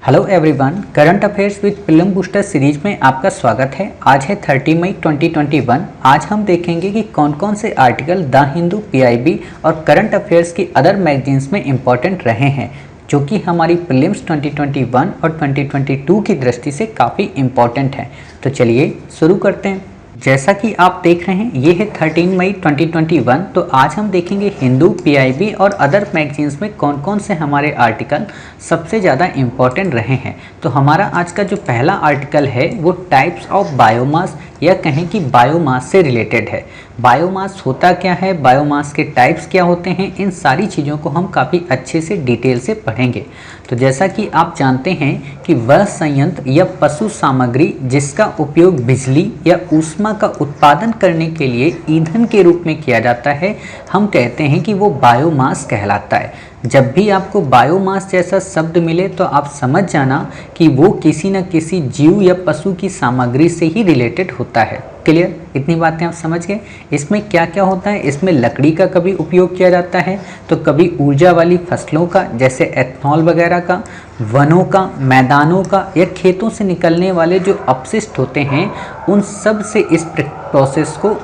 Hello everyone, current affairs with prelim booster series में आपका स्वागत है। आज है 30 मई 2021। आज हम देखेंगे कि कौन कौन से आर्टिकल द हिंदू, पीआईबी और करंट अफेयर्स की अदर मैगजीन्स में इंपॉर्टेंट रहे हैं, जो कि हमारी प्रीलिम्स 2021 और 2022 की दृष्टि से काफ़ी इंपॉर्टेंट है। तो चलिए शुरू करते हैं। जैसा कि आप देख रहे हैं, ये है 13 मई 2021। तो आज हम देखेंगे हिंदू, पीआईबी और अदर मैगजीन्स में कौन कौन से हमारे आर्टिकल सबसे ज़्यादा इम्पॉर्टेंट रहे हैं। तो हमारा आज का जो पहला आर्टिकल है वो टाइप्स ऑफ बायोमास या कहें कि बायोमास से रिलेटेड है। बायोमास होता क्या है, बायोमास के टाइप्स क्या होते हैं, इन सारी चीज़ों को हम काफ़ी अच्छे से डिटेल से पढ़ेंगे। तो जैसा कि आप जानते हैं कि वह संयंत्र या पशु सामग्री जिसका उपयोग बिजली या ऊष्मा का उत्पादन करने के लिए ईंधन के रूप में किया जाता है, हम कहते हैं कि वो बायोमास कहलाता है। जब भी आपको बायोमास जैसा शब्द मिले तो आप समझ जाना कि वो किसी न किसी जीव या पशु की सामग्री से ही रिलेटेड होता है। क्लियर? इतनी बातें आप समझ गए। इसमें क्या क्या होता है, इसमें लकड़ी का कभी उपयोग किया जाता है, तो कभी ऊर्जा वाली फसलों का जैसे एथनॉल वगैरह का, वनों का, मैदानों का या खेतों से निकलने वाले जो अपशिष्ट होते हैं, उन सब से इस प्रोसेस को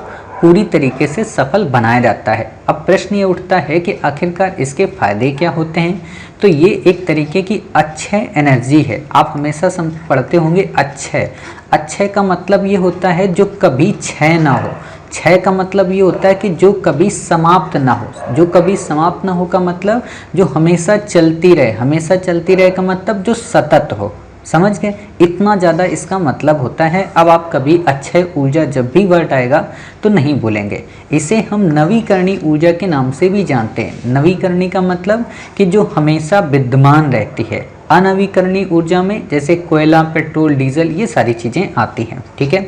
पूरी तरीके से सफल बनाया जाता है। अब प्रश्न ये उठता है कि आखिरकार इसके फायदे क्या होते हैं। तो ये एक तरीके की अक्षय एनर्जी है। आप हमेशा पढ़ते होंगे अक्षय। अक्षय का मतलब ये होता है जो कभी क्षय ना हो। क्षय का मतलब ये होता है कि जो कभी समाप्त ना हो। जो कभी समाप्त ना हो का मतलब जो हमेशा चलती रहे। हमेशा चलती रहे का मतलब जो सतत हो। समझ गए? इतना ज़्यादा इसका मतलब होता है। अब आप कभी अक्षय ऊर्जा जब भी वर्ड आएगा तो नहीं भूलेंगे। इसे हम नवीकरणीय ऊर्जा के नाम से भी जानते हैं। नवीकरणीय का मतलब कि जो हमेशा विद्यमान रहती है। अनवीकरणीय ऊर्जा में जैसे कोयला, पेट्रोल, डीजल ये सारी चीज़ें आती हैं। ठीक है,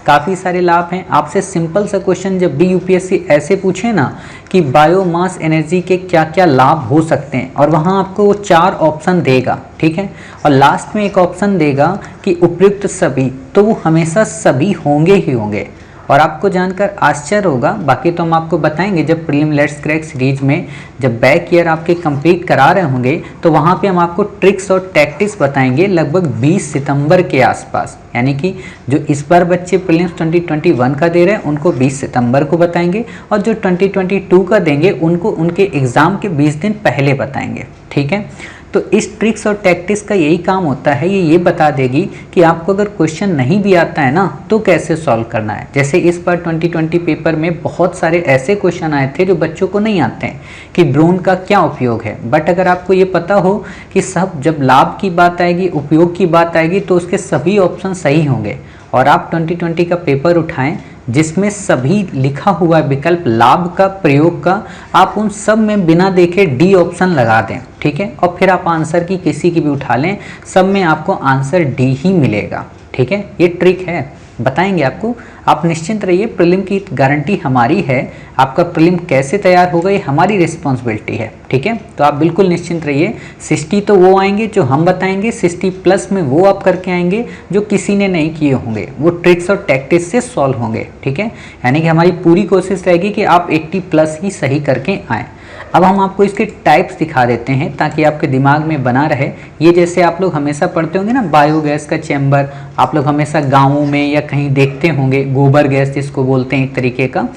काफ़ी सारे लाभ हैं। आपसे सिंपल सा क्वेश्चन जब भी यूपीएससी ऐसे पूछे ना कि बायोमास एनर्जी के क्या क्या लाभ हो सकते हैं, और वहाँ आपको वो 4 ऑप्शन देगा, ठीक है, और लास्ट में एक ऑप्शन देगा कि उपयुक्त सभी, तो वो हमेशा सभी होंगे ही होंगे। और आपको जानकर आश्चर्य होगा, बाकी तो हम आपको बताएंगे जब प्रीलिम लेट्स क्रैक सीरीज में जब बैक ईयर आपके कंप्लीट करा रहे होंगे तो वहाँ पे हम आपको ट्रिक्स और टैक्टिक्स बताएंगे लगभग 20 सितंबर के आसपास। यानी कि जो इस बार बच्चे प्रीलिम्स 2021 का दे रहे हैं उनको 20 सितंबर को बताएंगे, और जो 2022 का देंगे उनको उनके एग्ज़ाम के 20 दिन पहले बताएंगे। ठीक है, तो इस ट्रिक्स और टैक्टिक्स का यही काम होता है, ये बता देगी कि आपको अगर क्वेश्चन नहीं भी आता है ना तो कैसे सॉल्व करना है। जैसे इस बार 2020 पेपर में बहुत सारे ऐसे क्वेश्चन आए थे जो बच्चों को नहीं आते हैं कि ड्रोन का क्या उपयोग है, बट अगर आपको ये पता हो कि सब जब लाभ की बात आएगी, उपयोग की बात आएगी, तो उसके सभी ऑप्शन सही होंगे। और आप 2020 का पेपर उठाएं जिसमें सभी लिखा हुआ विकल्प लाभ का, प्रयोग का, आप उन सब में बिना देखे डी ऑप्शन लगा दें। ठीक है, और फिर आप आंसर की किसी की भी उठा लें, सब में आपको आंसर डी ही मिलेगा। ठीक है, ये ट्रिक है, बताएंगे आपको। आप निश्चिंत रहिए, प्रीलिम की गारंटी हमारी है। आपका प्रीलिम कैसे तैयार होगा ये हमारी रिस्पॉन्सिबिलिटी है। ठीक है, तो आप बिल्कुल निश्चिंत रहिए। 60 तो वो आएंगे जो हम बताएंगे, 60 प्लस में वो आप करके आएंगे जो किसी ने नहीं किए होंगे, वो ट्रिक्स और टैक्टिक्स से सॉल्व होंगे। ठीक है, यानी कि हमारी पूरी कोशिश रहेगी कि आप 80 प्लस ही सही करके आएँ। अब हम आपको इसके टाइप्स दिखा देते हैं ताकि आपके दिमाग में बना रहे। ये जैसे आप लोग हमेशा पढ़ते होंगे ना, बायोगैस का चैम्बर, आप लोग हमेशा गाँवों में या कहीं देखते होंगे, गोबर गैस जिसको बोलते हैं एक तरीके का,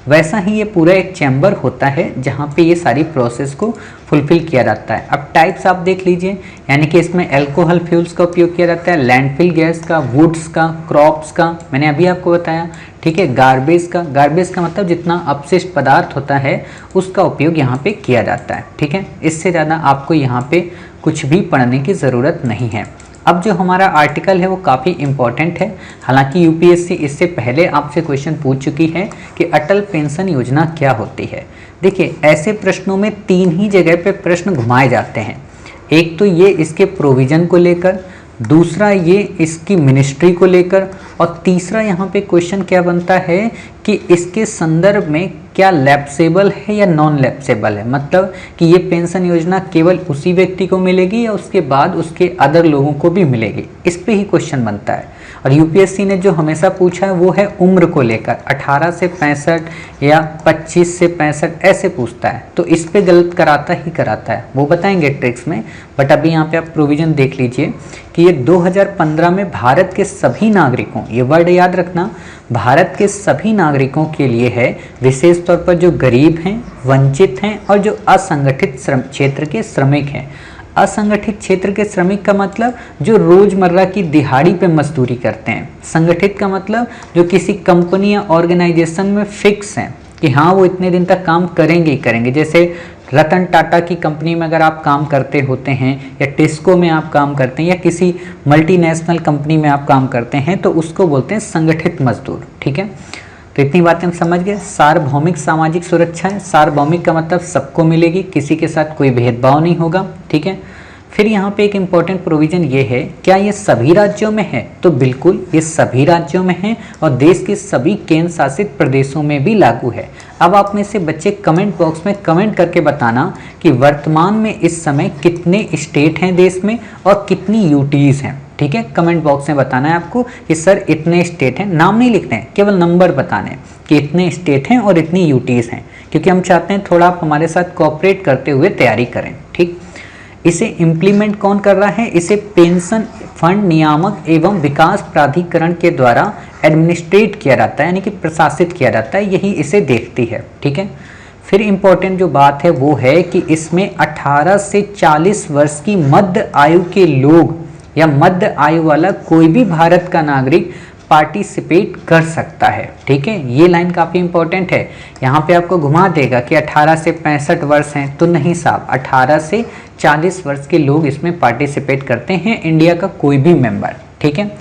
वैसा ही ये पूरा एक चैम्बर होता है जहाँ पे ये सारी प्रोसेस को फुलफिल किया जाता है। अब टाइप्स आप देख लीजिए, यानी कि इसमें अल्कोहल फ्यूल्स का उपयोग किया जाता है, लैंडफिल गैस का, वुड्स का, क्रॉप्स का, मैंने अभी आपको बताया। ठीक है, गार्बेज का मतलब जितना अपशिष्ट पदार्थ होता है उसका उपयोग यहाँ पे किया जाता है। ठीक है, इससे ज़्यादा आपको यहाँ पे कुछ भी पढ़ने की ज़रूरत नहीं है। अब जो हमारा आर्टिकल है वो काफ़ी इम्पॉर्टेंट है। हालांकि यूपीएससी इससे पहले आपसे क्वेश्चन पूछ चुकी है कि अटल पेंशन योजना क्या होती है। देखिए, ऐसे प्रश्नों में 3 ही जगह पे प्रश्न घुमाए जाते हैं। एक तो ये इसके प्रोविज़न को लेकर, दूसरा ये इसकी मिनिस्ट्री को लेकर, और तीसरा यहाँ पे क्वेश्चन क्या बनता है कि इसके संदर्भ में क्या लैप्सेबल है या नॉन लैप्सेबल है, मतलब कि ये पेंशन योजना केवल उसी व्यक्ति को मिलेगी या उसके बाद उसके अदर लोगों को भी मिलेगी, इस पे ही क्वेश्चन बनता है। और यूपीएससी ने जो हमेशा पूछा है वो है उम्र को लेकर, 18 से 65 या 25 से 65 ऐसे पूछता है, तो इस पे गलत कराता ही कराता है, वो बताएंगे ट्रिक्स में। बट अभी यहाँ पे आप प्रोविजन देख लीजिए कि ये 2015 में भारत के सभी नागरिकों, ये वर्ड याद रखना, भारत के सभी नागरिकों के लिए है, विशेष तौर पर जो गरीब हैं, वंचित हैं और जो असंगठित श्रम क्षेत्र के श्रमिक हैं। असंगठित क्षेत्र के श्रमिक का मतलब जो रोजमर्रा की दिहाड़ी पे मजदूरी करते हैं। संगठित का मतलब जो किसी कंपनी या ऑर्गेनाइजेशन में फिक्स हैं कि हाँ वो इतने दिन तक काम करेंगे ही करेंगे। जैसे रतन टाटा की कंपनी में अगर आप काम करते होते हैं या टिस्को में आप काम करते हैं या किसी मल्टीनेशनल कंपनी में आप काम करते हैं तो उसको बोलते हैं संगठित मजदूर। ठीक है, तो इतनी बातें हम समझ गए। सार्वभौमिक सामाजिक सुरक्षा है, सार्वभौमिक का मतलब सबको मिलेगी, किसी के साथ कोई भेदभाव नहीं होगा। ठीक है, फिर यहाँ पे एक इम्पॉर्टेंट प्रोविजन ये है, क्या ये सभी राज्यों में है? तो बिल्कुल ये सभी राज्यों में है और देश के सभी केंद्र शासित प्रदेशों में भी लागू है। अब आप में से बच्चे कमेंट बॉक्स में कमेंट करके बताना कि वर्तमान में इस समय कितने स्टेट हैं देश में और कितनी यूटीज़ हैं। ठीक है, कमेंट बॉक्स में बताना है आपको कि सर इतने स्टेट हैं, नाम नहीं लिखते हैं, केवल नंबर बताने हैं कि इतने स्टेट हैं और इतनी यूटीज़ हैं, क्योंकि हम चाहते हैं थोड़ा आप हमारे साथ कोऑपरेट करते हुए तैयारी करें। ठीक, इसे इम्प्लीमेंट कौन कर रहा है? इसे पेंशन फंड नियामक एवं विकास प्राधिकरण के द्वारा एडमिनिस्ट्रेट किया जाता है, यानी कि प्रशासित किया जाता है, यही इसे देखती है। ठीक है, फिर इम्पोर्टेंट जो बात है वो है कि इसमें 18 से 40 वर्ष की मध्य आयु के लोग या मध्य आयु वाला कोई भी भारत का नागरिक पार्टिसिपेट कर सकता है। ठीक है, ये लाइन काफ़ी इंपॉर्टेंट है। यहाँ पे आपको घुमा देगा कि 18 से 65 वर्ष हैं, तो नहीं साहब, 18 से 40 वर्ष के लोग इसमें पार्टिसिपेट करते हैं, इंडिया का कोई भी मेंबर। ठीक है,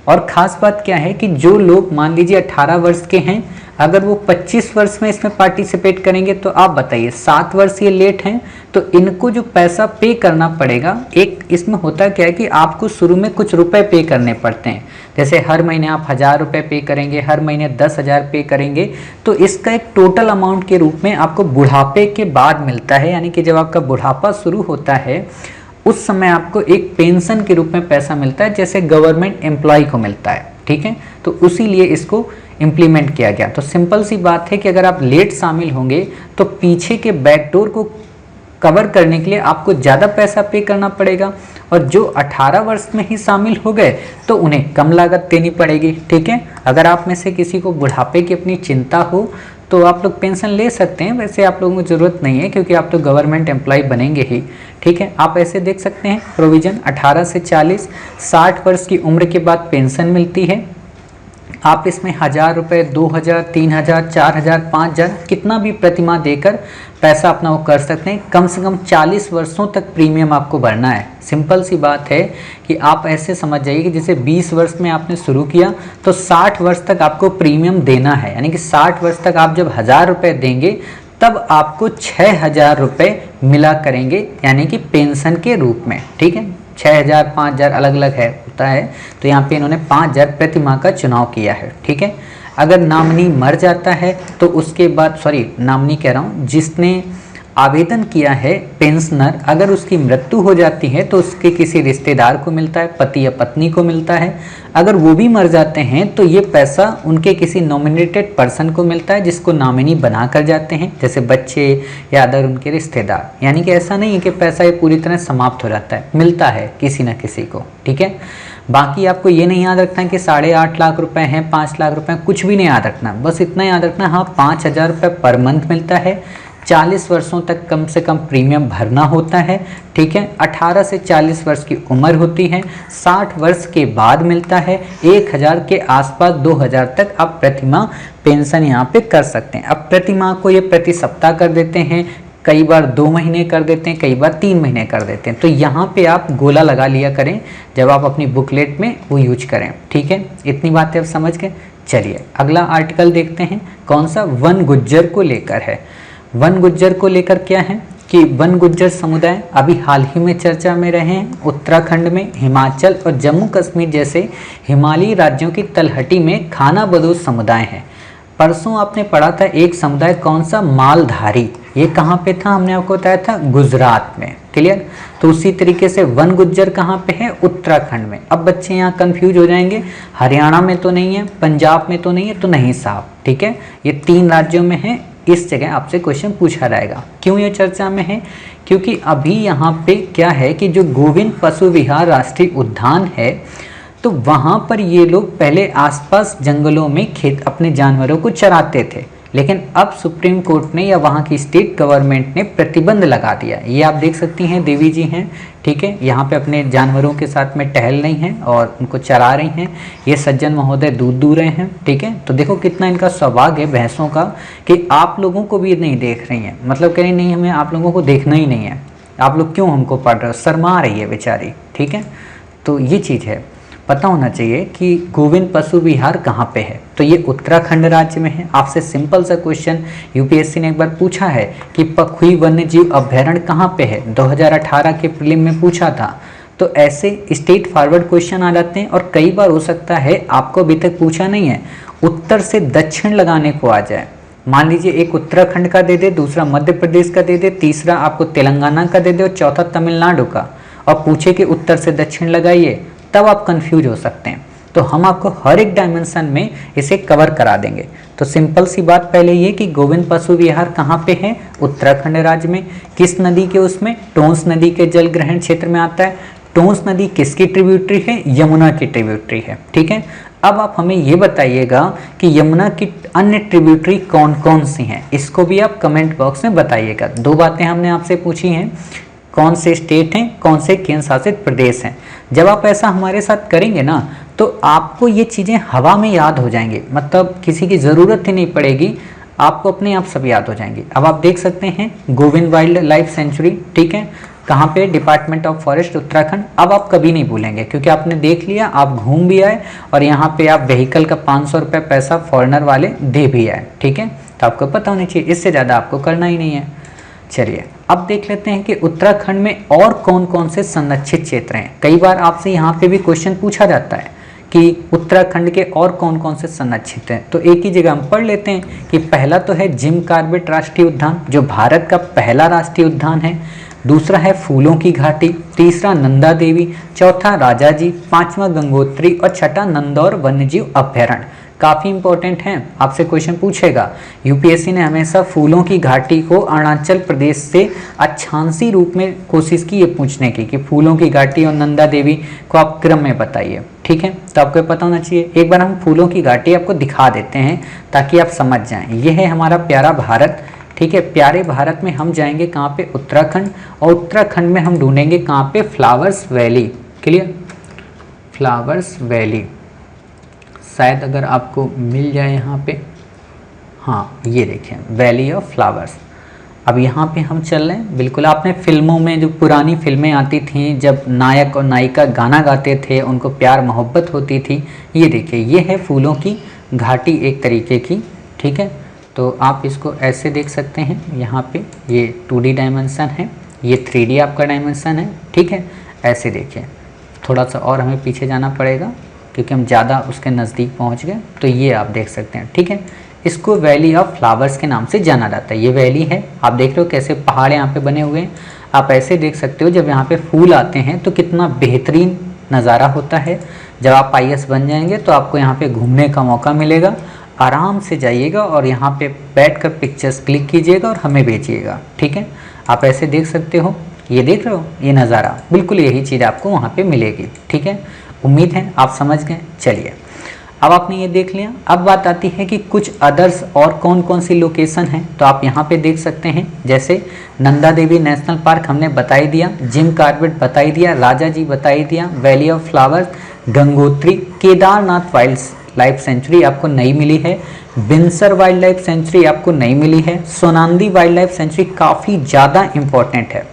और ख़ास बात क्या है कि जो लोग मान लीजिए 18 वर्ष के हैं, अगर वो 25 वर्ष में इसमें पार्टिसिपेट करेंगे तो आप बताइए 7 वर्ष ये लेट हैं, तो इनको जो पैसा पे करना पड़ेगा, एक इसमें होता क्या है कि आपको शुरू में कुछ रुपए पे करने पड़ते हैं। जैसे हर महीने आप 1000 रुपये पे करेंगे, हर महीने 10,000 पे करेंगे, तो इसका एक टोटल अमाउंट के रूप में आपको बुढ़ापे के बाद मिलता है, यानी कि जब आपका बुढ़ापा शुरू होता है उस समय आपको एक पेंशन के रूप में पैसा मिलता है, जैसे गवर्नमेंट एम्प्लॉय को मिलता है। ठीक है, तो उसी लिए इसको इम्प्लीमेंट किया गया। तो सिंपल सी बात है कि अगर आप लेट शामिल होंगे तो पीछे के बैकडोर को कवर करने के लिए आपको ज़्यादा पैसा पे करना पड़ेगा, और जो 18 वर्ष में ही शामिल हो गए तो उन्हें कम लागत देनी पड़ेगी। ठीक है, अगर आप में से किसी को बुढ़ापे की अपनी चिंता हो तो आप लोग पेंशन ले सकते हैं, वैसे आप लोगों को ज़रूरत नहीं है क्योंकि आप तो गवर्नमेंट एम्प्लॉय बनेंगे ही। ठीक है, आप ऐसे देख सकते हैं प्रोविज़न 18 से 40, 60 वर्ष की उम्र के बाद पेंशन मिलती है। आप इसमें 1000 रुपये, 2000, 3000, 4000, 5000 कितना भी प्रतिमाह देकर पैसा अपना वो कर सकते हैं। कम से कम 40 वर्षों तक प्रीमियम आपको भरना है। सिंपल सी बात है कि आप ऐसे समझ जाइए कि जैसे 20 वर्ष में आपने शुरू किया तो 60 वर्ष तक आपको प्रीमियम देना है, यानी कि 60 वर्ष तक आप जब 1000 रुपये देंगे तब आपको 6000 रुपये मिला करेंगे, यानी कि पेंशन के रूप में। ठीक है, 6000, 5000 अलग अलग है होता है, तो यहाँ पे इन्होंने 5000 प्रति माह का चुनाव किया है। ठीक है, अगर नामनी मर जाता है तो उसके बाद, सॉरी नामनी कह रहा हूँ, जिसने आवेदन किया है पेंशनर, अगर उसकी मृत्यु हो जाती है तो उसके किसी रिश्तेदार को मिलता है, पति या पत्नी को मिलता है। अगर वो भी मर जाते हैं तो ये पैसा उनके किसी नॉमिनेटेड पर्सन को मिलता है, जिसको नॉमिनी बना कर जाते हैं, जैसे बच्चे या अदर उनके रिश्तेदार। यानी कि ऐसा नहीं है कि पैसा ये पूरी तरह समाप्त हो जाता है, मिलता है किसी न किसी को। ठीक है, बाकी आपको ये नहीं याद रखना है कि 8.5 लाख रुपए हैं, 5 लाख रुपए, कुछ भी नहीं याद रखना, बस इतना याद रखना, हाँ 5000 रुपये पर मंथ मिलता है, 40 वर्षों तक कम से कम प्रीमियम भरना होता है। ठीक है, 18 से 40 वर्ष की उम्र होती है, 60 वर्ष के बाद मिलता है, 1000 के आसपास 2000 तक आप प्रतिमाह पेंशन यहाँ पे कर सकते हैं। अब प्रतिमाह को ये प्रति सप्ताह कर देते हैं, कई बार 2 महीने कर देते हैं, कई बार 3 महीने कर देते हैं, तो यहाँ पे आप गोला लगा लिया करें जब आप अपनी बुकलेट में वो यूज करें। ठीक है, इतनी बातें आप समझ गए। चलिए अगला आर्टिकल देखते हैं, कौन सा? वन गुज्जर को लेकर है। वन गुज्जर को लेकर क्या है कि वन गुज्जर समुदाय अभी हाल ही में चर्चा में रहे हैं। उत्तराखंड में, हिमाचल और जम्मू कश्मीर जैसे हिमालयी राज्यों की तलहटी में खानाबदोश समुदाय हैं। परसों आपने पढ़ा था एक समुदाय कौन सा, मालधारी, ये कहाँ पे था, हमने आपको बताया था गुजरात में। क्लियर। तो उसी तरीके से वन गुज्जर कहाँ पे है, उत्तराखंड में। अब बच्चे यहाँ कंफ्यूज हो जाएंगे, हरियाणा में तो नहीं है, पंजाब में तो नहीं है, तो नहीं साहब, ठीक है, ये 3 राज्यों में है। इस जगह आपसे क्वेश्चन पूछा जाएगा। क्यों ये चर्चा में है, क्योंकि अभी यहाँ पे क्या है कि जो गोविंद पशु विहार राष्ट्रीय उद्यान है, तो वहाँ पर ये लोग पहले आसपास जंगलों में खेत अपने जानवरों को चराते थे, लेकिन अब सुप्रीम कोर्ट ने या वहाँ की स्टेट गवर्नमेंट ने प्रतिबंध लगा दिया। ये आप देख सकती हैं, देवी जी हैं, ठीक है, यहाँ पे अपने जानवरों के साथ में टहल रही हैं और उनको चरा रही हैं। ये सज्जन महोदय दूध दूह रहे हैं, ठीक है। तो देखो कितना इनका सौभाग्य है भैंसों का कि आप लोगों को भी नहीं देख रही हैं, मतलब कह रही नहीं हमें आप लोगों को देखना ही नहीं है, आप लोग क्यों हमको पढ़ रहे हो, शर्मा रही है बेचारी, ठीक है। तो ये चीज़ है, पता होना चाहिए कि गोविंद पशु विहार कहाँ पे है। तो ये उत्तराखंड राज्य में है। आपसे सिंपल सा क्वेश्चन यूपीएससी ने एक बार पूछा है कि पखुई वन्य जीव अभ्यारण्य कहाँ पे है, 2018 के प्रीलिम में पूछा था। तो ऐसे स्टेट फॉरवर्ड क्वेश्चन आ जाते हैं और कई बार हो सकता है आपको अभी तक पूछा नहीं है, उत्तर से दक्षिण लगाने को आ जाए। मान लीजिए एक उत्तराखंड का दे दे, दूसरा मध्य प्रदेश का दे दे, तीसरा आपको तेलंगाना का दे दे और चौथा तमिलनाडु का, और पूछे कि उत्तर से दक्षिण लगाइए, तब आप कंफ्यूज हो सकते हैं। तो हम आपको हर एक डायमेंशन में इसे कवर करा देंगे। तो सिंपल सी बात पहले ये कि गोविंद पशु विहार कहाँ पे है, उत्तराखंड राज्य में। किस नदी के उसमें, टोंस नदी के जल ग्रहण क्षेत्र में आता है। टोंस नदी किसकी ट्रिब्यूटरी है, यमुना की ट्रिब्यूटरी है, ठीक है। अब आप हमें ये बताइएगा कि यमुना की अन्य ट्रिब्यूटरी कौन कौन सी हैं, इसको भी आप कमेंट बॉक्स में बताइएगा। 2 बातें हमने आपसे पूछी हैं, कौन से स्टेट हैं, कौन से केंद्र शासित प्रदेश हैं। जब आप ऐसा हमारे साथ करेंगे ना, तो आपको ये चीज़ें हवा में याद हो जाएंगी, मतलब किसी की ज़रूरत ही नहीं पड़ेगी, आपको अपने आप सब याद हो जाएंगी। अब आप देख सकते हैं गोविंद वाइल्ड लाइफ सेंचुरी, ठीक है, कहाँ पे, डिपार्टमेंट ऑफ फॉरेस्ट उत्तराखंड। अब आप कभी नहीं भूलेंगे क्योंकि आपने देख लिया, आप घूम भी आए और यहाँ पे आप व्हीकल का 500 रुपये पैसा फॉरेनर वाले दे भी आए, ठीक है। तो आपको पता होना चाहिए, इससे ज़्यादा आपको करना ही नहीं है। चलिए अब देख लेते हैं कि उत्तराखंड में और कौन कौन से संरक्षित क्षेत्र हैं। कई बार आपसे यहाँ पे भी क्वेश्चन पूछा जाता है कि उत्तराखंड के और कौन कौन से संरक्षित हैं। तो एक ही जगह हम पढ़ लेते हैं कि पहला तो है जिम कॉर्बेट राष्ट्रीय उद्यान, जो भारत का पहला राष्ट्रीय उद्यान है। दूसरा है फूलों की घाटी, तीसरा नंदा देवी, चौथा राजाजी, पांचवा गंगोत्री और छठा नंदौर वन्यजीव अभ्यारण्य। काफ़ी इंपॉर्टेंट हैं, आपसे क्वेश्चन पूछेगा। यूपीएससी ने हमेशा फूलों की घाटी को अरुणाचल प्रदेश से अक्षांशी रूप में कोशिश की ये पूछने की कि फूलों की घाटी और नंदा देवी को आप क्रम में बताइए, ठीक है। तो आपको पता होना चाहिए। एक बार हम फूलों की घाटी आपको दिखा देते हैं ताकि आप समझ जाएं। ये है हमारा प्यारा भारत, ठीक है। प्यारे भारत में हम जाएंगे कहाँ पे, उत्तराखंड, और उत्तराखंड में हम ढूंढेंगे कहाँ पे, flowers valley. Clear, flowers valley शायद अगर आपको मिल जाए यहाँ पे, हाँ ये देखिए वैली ऑफ फ्लावर्स। अब यहाँ पे हम चल रहे हैं, बिल्कुल आपने फिल्मों में, जो पुरानी फिल्में आती थी जब नायक और नायिका गाना गाते थे, उनको प्यार मोहब्बत होती थी, ये देखिए ये है फूलों की घाटी एक तरीके की, ठीक है। तो आप इसको ऐसे देख सकते हैं, यहाँ पे ये 2D डायमेंशन है, ये 3D आपका डायमेंशन है, ठीक है। ऐसे देखिए, थोड़ा सा और हमें पीछे जाना पड़ेगा क्योंकि हम ज़्यादा उसके नज़दीक पहुँच गए। तो ये आप देख सकते हैं, ठीक है। इसको वैली ऑफ फ्लावर्स के नाम से जाना जाता है। ये वैली है, आप देख रहे हो कैसे पहाड़ यहाँ पे बने हुए हैं। आप ऐसे देख सकते हो, जब यहाँ पे फूल आते हैं तो कितना बेहतरीन नज़ारा होता है। जब आप IAS बन जाएंगे तो आपको यहाँ पे घूमने का मौका मिलेगा, आराम से जाइएगा और यहाँ पे बैठकर पिक्चर्स क्लिक कीजिएगा और हमें भेजिएगा, ठीक है। आप ऐसे देख सकते हो, ये देख रहे हो ये नज़ारा, बिल्कुल यही चीज़ आपको वहाँ पे मिलेगी, ठीक है। उम्मीद है आप समझ गए। चलिए अब आपने ये देख लिया, अब बात आती है कि कुछ अदर्स और कौन कौन सी लोकेशन हैं। तो आप यहाँ पे देख सकते हैं, जैसे नंदा देवी नेशनल पार्क हमने बता ही दिया, जिम कॉर्बेट बता ही दिया, राजाजी बता ही दिया, valley of flowers, Gangotri, Kedarnath wild life sanctuary आपको नहीं मिली है, बिनसर वाइल्ड लाइफ सेंचुरी आपको नहीं मिली है, सोनांदी वाइल्ड लाइफ सेंचुरी काफ़ी ज़्यादा इंपॉर्टेंट है।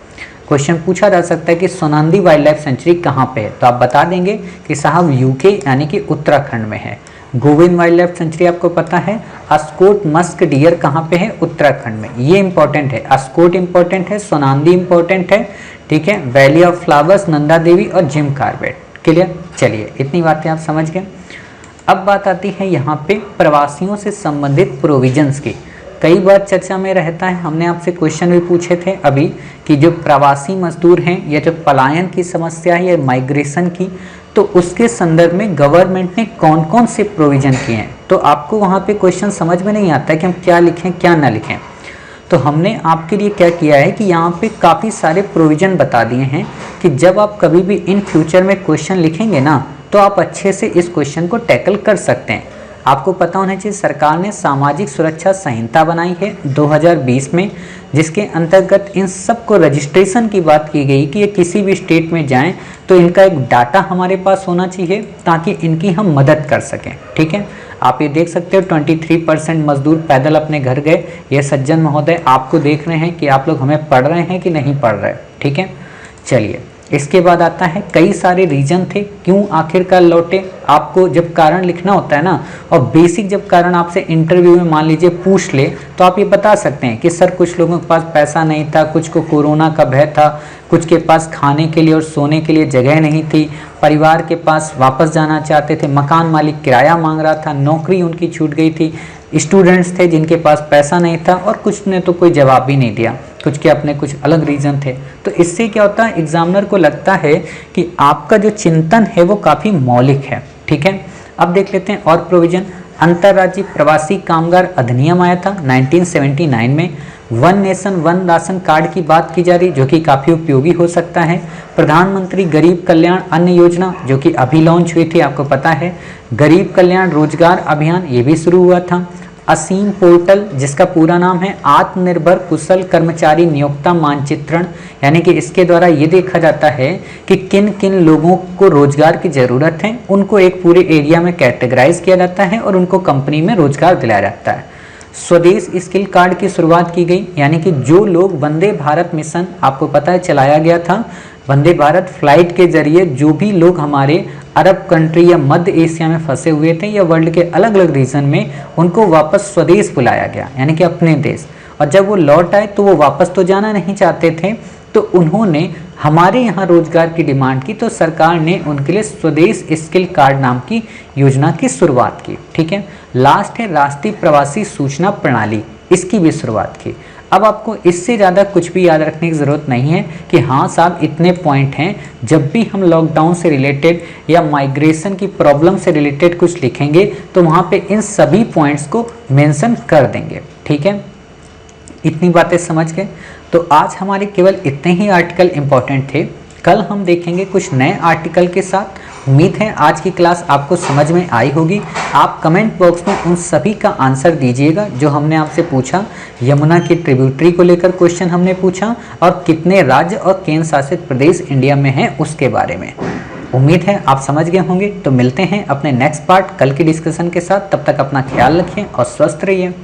क्वेश्चन पूछा जा सकता है कि सोनांदी वाइल्ड लाइफ सेंचुरी कहाँ पे है, तो आप बता देंगे कि साहब यूके यानी कि उत्तराखंड में है। गोविंद वाइल्ड लाइफ सेंचुरी आपको पता है। अस्कोट मस्क डियर कहाँ पे है? उत्तराखंड में, ये इंपॉर्टेंट है। अस्कोट इंपॉर्टेंट है, सोनांदी इंपॉर्टेंट है, ठीक है। Valley of flowers, Nanda Devi और जिम कार्बेट। क्लियर? चलिए इतनी बातें आप समझ गए। अब बात आती है यहाँ पे प्रवासियों से संबंधित प्रोविजंस की। कई बार चर्चा में रहता है, हमने आपसे क्वेश्चन भी पूछे थे अभी कि जो प्रवासी मजदूर हैं या जो पलायन की समस्या है या माइग्रेशन की, तो उसके संदर्भ में गवर्नमेंट ने कौन कौन से प्रोविजन किए हैं। तो आपको वहाँ पे क्वेश्चन समझ में नहीं आता है कि हम क्या लिखें क्या ना लिखें। तो हमने आपके लिए क्या किया है कि यहाँ पे काफ़ी सारे प्रोविजन बता दिए हैं कि जब आप कभी भी इन फ्यूचर में क्वेश्चन लिखेंगे ना, तो आप अच्छे से इस क्वेश्चन को टैकल कर सकते हैं। आपको पता होना चाहिए सरकार ने सामाजिक सुरक्षा संहिता बनाई है 2020 में, जिसके अंतर्गत इन सब को रजिस्ट्रेशन की बात की गई कि ये किसी भी स्टेट में जाएं तो इनका एक डाटा हमारे पास होना चाहिए ताकि इनकी हम मदद कर सकें। ठीक है, आप ये देख सकते हो 23% मजदूर पैदल अपने घर गए। ये सज्जन महोदय आपको देख रहे हैं कि आप लोग हमें पढ़ रहे हैं कि नहीं पढ़ रहे। ठीक है, चलिए इसके बाद आता है कई सारे रीजन थे क्यों आखिरकार लौटे। आपको जब कारण लिखना होता है ना, और बेसिक जब कारण आपसे इंटरव्यू में मान लीजिए पूछ ले, तो आप ये बता सकते हैं कि सर कुछ लोगों के पास पैसा नहीं था, कुछ को कोरोना का भय था, कुछ के पास खाने के लिए और सोने के लिए जगह नहीं थी, परिवार के पास वापस जाना चाहते थे, मकान मालिक किराया मांग रहा था, नौकरी उनकी छूट गई थी, स्टूडेंट्स थे जिनके पास पैसा नहीं था, और कुछ ने तो कोई जवाब भी नहीं दिया, कुछ के अपने कुछ अलग रीजन थे। तो इससे क्या होता है, एग्जामिनर को लगता है कि आपका जो चिंतन है वो काफ़ी मौलिक है। ठीक है, अब देख लेते हैं और प्रोविजन। अंतर्राज्यीय प्रवासी कामगार अधिनियम आया था 1979 में। One nation one ration card की बात की जा रही, जो कि काफ़ी उपयोगी हो सकता है। प्रधानमंत्री गरीब कल्याण अन्न योजना जो कि अभी लॉन्च हुई थी, आपको पता है। गरीब कल्याण रोजगार अभियान, ये भी शुरू हुआ था। असीम पोर्टल, जिसका पूरा नाम है आत्मनिर्भर कुशल कर्मचारी नियोक्ता मानचित्रण, यानी कि इसके द्वारा ये देखा जाता है कि किन किन लोगों को रोजगार की ज़रूरत है, उनको एक पूरे एरिया में कैटेगराइज किया जाता है और उनको कंपनी में रोजगार दिलाया जाता है। स्वदेश स्किल कार्ड की शुरुआत की गई, यानी कि जो लोग वंदे भारत मिशन आपको पता है चलाया गया था, वंदे भारत फ्लाइट के जरिए जो भी लोग हमारे अरब कंट्री या मध्य एशिया में फंसे हुए थे या वर्ल्ड के अलग अलग रीजन में, उनको वापस स्वदेश बुलाया गया, यानी कि अपने देश। और जब वो लौट आए तो वो वापस तो जाना नहीं चाहते थे, तो उन्होंने हमारे यहाँ रोजगार की डिमांड की, तो सरकार ने उनके लिए स्वदेश स्किल कार्ड नाम की योजना की शुरुआत की। ठीक है, लास्ट है राष्ट्रीय प्रवासी सूचना प्रणाली, इसकी भी शुरुआत की। अब आपको इससे ज़्यादा कुछ भी याद रखने की ज़रूरत नहीं है कि हाँ साहब इतने पॉइंट हैं। जब भी हम लॉकडाउन से रिलेटेड या माइग्रेशन की प्रॉब्लम से रिलेटेड कुछ लिखेंगे तो वहाँ पे इन सभी पॉइंट्स को मेंशन कर देंगे। ठीक है, इतनी बातें समझ गए। तो आज हमारे केवल इतने ही आर्टिकल इम्पॉर्टेंट थे। कल हम देखेंगे कुछ नए आर्टिकल के साथ। उम्मीद है आज की क्लास आपको समझ में आई होगी। आप कमेंट बॉक्स में उन सभी का आंसर दीजिएगा जो हमने आपसे पूछा। यमुना की ट्रिब्यूटरी को लेकर क्वेश्चन हमने पूछा, और कितने राज्य और केंद्र शासित प्रदेश इंडिया में हैं उसके बारे में। उम्मीद है आप समझ गए होंगे। तो मिलते हैं अपने नेक्स्ट पार्ट कल की डिस्कशन के साथ। तब तक अपना ख्याल रखिए और स्वस्थ रहिए।